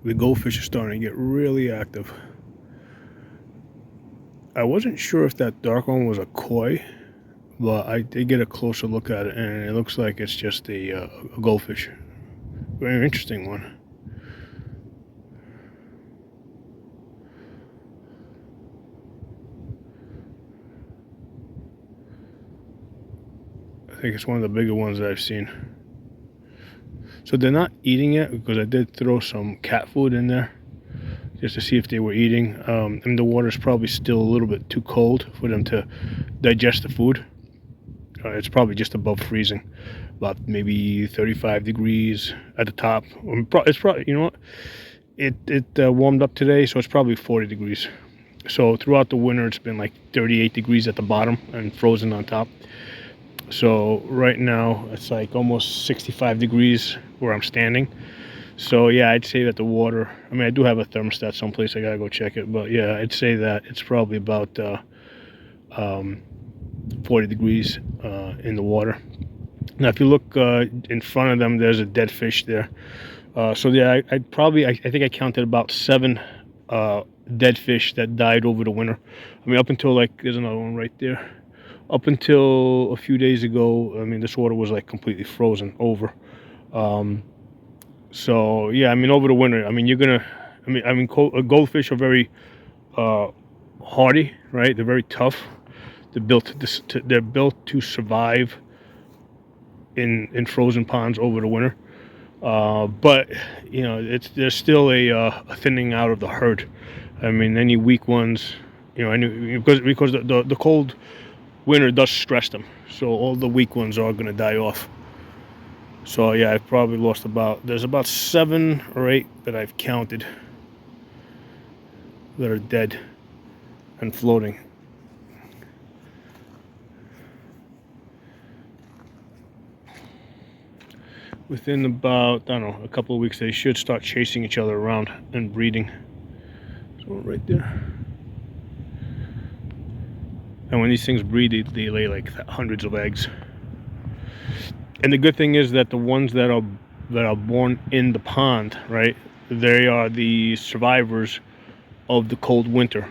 The goldfish are starting to get really active. I wasn't sure if that dark one was a koi, but I did get a closer look at it, and it looks like it's just a goldfish. Very interesting one. I think it's one of the bigger ones that I've seen. So they're not eating it because I did throw some cat food in there just to see if they were eating. And the water's probably still a little bit too cold for them to digest the food. It's probably just above freezing, about maybe 35 degrees at the top. It's probably, you know what? It warmed up today, so it's probably 40 degrees. So throughout the winter, it's been like 38 degrees at the bottom and frozen on top. So right now, it's like almost 65 degrees where I'm standing. So yeah, I'd say that the water, I mean, I do have a thermostat someplace, I gotta go check it, but yeah, I'd say that it's probably about 40 degrees in the water. Now if you look in front of them, there's a dead fish there. So yeah, I think I counted about 7 dead fish that died over the winter. I mean, up until, like, there's another one right there. Up until a few days ago, I mean, this water was like completely frozen over. So yeah, I mean, over the winter, I mean, goldfish are very hardy, right? They're very tough. They're built to survive in frozen ponds over the winter. But you know, there's still a thinning out of the herd. I mean, any weak ones, you know, because the cold winter does stress them, so all the weak ones are going to die off. So yeah, I've probably lost there's about 7 or 8 that I've counted that are dead and floating. Within about, I don't know, a couple of weeks, they should start chasing each other around and breeding. So right there. And when these things breed, they lay like hundreds of eggs. And the good thing is that the ones that are born in the pond, right, they are the survivors of the cold winter.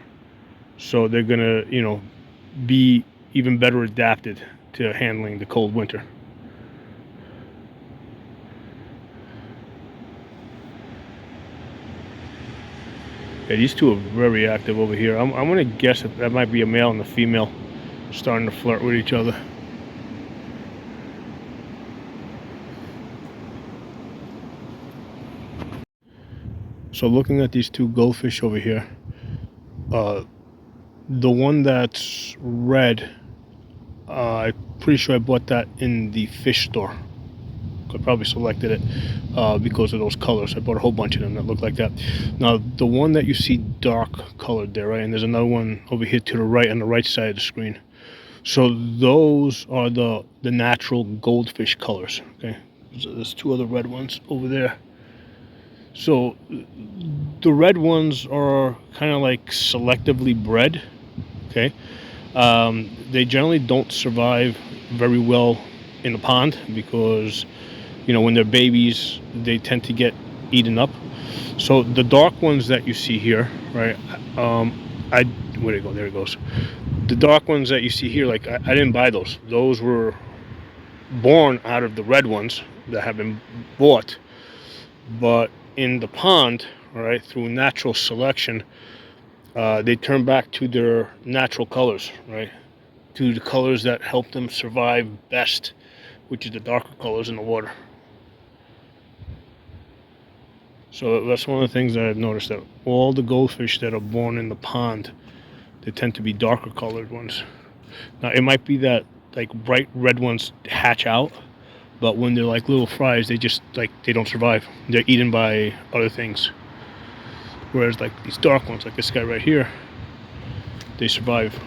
So they're gonna, you know, be even better adapted to handling the cold winter. Yeah, these two are very active over here. I'm gonna guess that might be a male and a female starting to flirt with each other. So looking at these two goldfish over here, the one that's red, I'm pretty sure I bought that in the fish store. I probably selected it because of those colors. I bought a whole bunch of them that look like that. Now, the one that you see dark colored there, right? And there's another one over here to the right on the right side of the screen. So those are the natural goldfish colors, okay? So there's 2 other red ones over there. So the red ones are kind of like selectively bred, okay? They generally don't survive very well in the pond because, you know, when they're babies, they tend to get eaten up. So the dark ones that you see here, right? Where'd it go? There it goes. The dark ones that you see here, like, I didn't buy those. Those were born out of the red ones that have been bought. But in the pond, right, through natural selection, they turn back to their natural colors, right? To the colors that help them survive best, which is the darker colors in the water. So that's one of the things that I've noticed, that all the goldfish that are born in the pond, they tend to be darker colored ones. Now, it might be that, like, bright red ones hatch out, but when they're like little fries, they just, like, they don't survive. They're eaten by other things. Whereas, like, these dark ones, like this guy right here, they survive.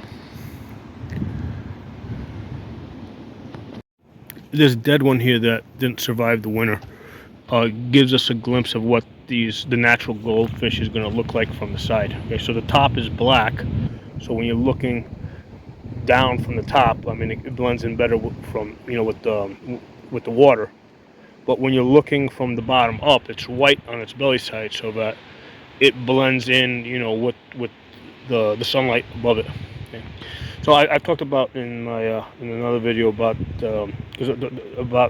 This dead one here that didn't survive the winter gives us a glimpse of what the natural goldfish is going to look like from the side. Okay, so the top is black, so when you're looking down from the top, I mean, it blends in better from, you know, with the water. but when you're looking from the bottom up, it's white on its belly side, so that it blends in, with the sunlight above it. Okay. So I've talked about in another video about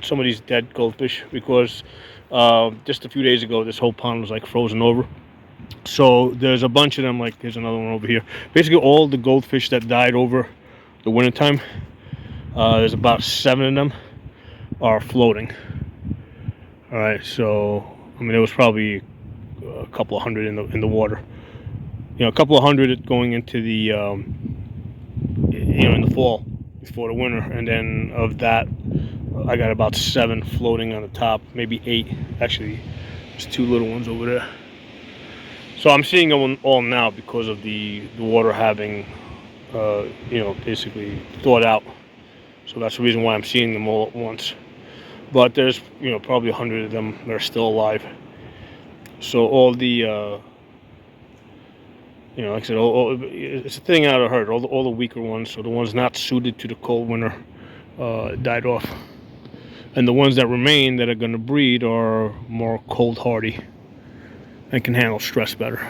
some of these dead goldfish, because just a few days ago this whole pond was like frozen over. So there's a bunch of them. Like, here's another one over here. Basically, all the goldfish that died over the wintertime, there's about 7 of them are floating. All right, so I mean, there was probably a couple of hundred in the water. A couple of hundred going into the in the fall before the winter, and then of that, I got about 7 floating on the top, maybe 8 actually. There's 2 little ones over there. So I'm seeing them all now because of the water having, basically thawed out. So that's the reason why I'm seeing them all at once. But there's, probably 100 of them that are still alive. So all the, like I said, it's a thing out of herd. All the weaker ones, so the ones not suited to the cold winter, died off. And the ones that remain that are going to breed are more cold hardy and can handle stress better.